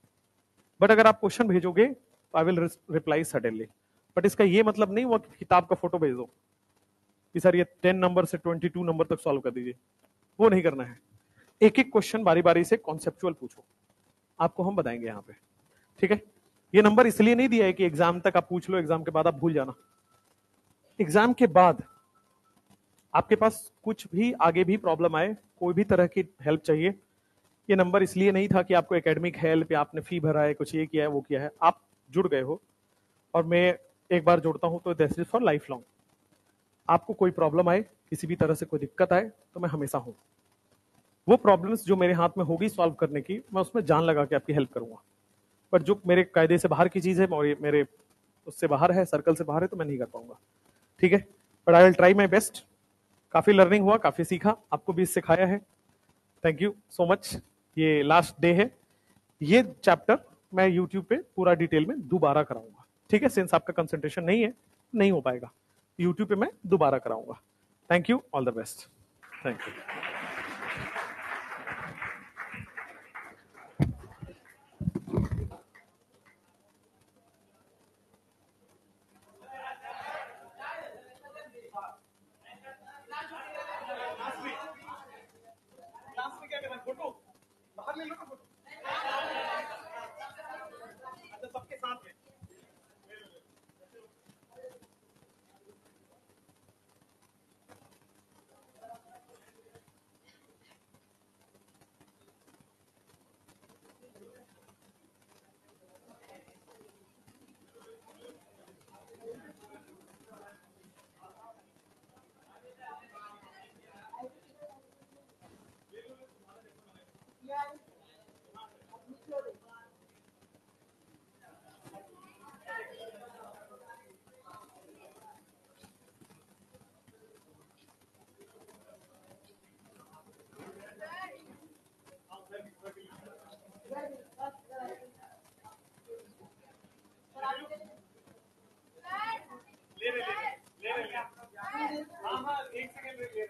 बट अगर आप क्वेश्चन भेजोगे तो I will reply suddenly. But इसका ये मतलब नहीं हुआ कि किताब का फोटो भेज दो कि सर ये 10 नंबर से 22 नंबर तक सॉल्व कर दीजिए, वो नहीं करना है। एक एक क्वेश्चन बारी बारी से कॉन्सेप्चुअल पूछो, आपको हम बताएंगे यहाँ पे, ठीक है? ये नंबर इसलिए नहीं दिया है कि एग्जाम तक आप पूछ लो, एग्जाम के बाद आप भूल जाना। एग्जाम के बाद आपके पास कुछ भी आगे भी प्रॉब्लम आए, कोई भी तरह की हेल्प चाहिए, ये नंबर इसलिए नहीं था कि आपको एकेडमिक हेल्प या आपने फी भरा है, कुछ ये किया है वो किया है, आप जुड़ गए हो, और मैं एक बार जोड़ता हूं तो this is for life long. आपको कोई प्रॉब्लम आए, किसी भी तरह से कोई दिक्कत आए, तो मैं हमेशा हूं। वो प्रॉब्लम्स जो मेरे हाथ में होगी सॉल्व करने की, मैं उसमें जान लगा के आपकी हेल्प करूंगा। पर जो मेरे कायदे से बाहर की चीज है और मेरे उससे बाहर है, सर्कल से बाहर है, तो मैं नहीं कर पाऊंगा, ठीक है? But I will try my best. काफी लर्निंग हुआ, काफी सीखा, आपको भी सिखाया है, थैंक यू सो मच। ये लास्ट डे है, ये चैप्टर मैं यूट्यूब पे पूरा डिटेल में दोबारा कराऊंगा, ठीक है? सिंस आपका कंसंट्रेशन नहीं है, नहीं हो पाएगा, यूट्यूब पे मैं दोबारा कराऊंगा। Thank you, all the best, thank you. Class में क्या करना है, फोटो बाहर ले लो ना, फोटो अच्छा सबके साथ में। हाँ हाँ, एक सेकंड ले।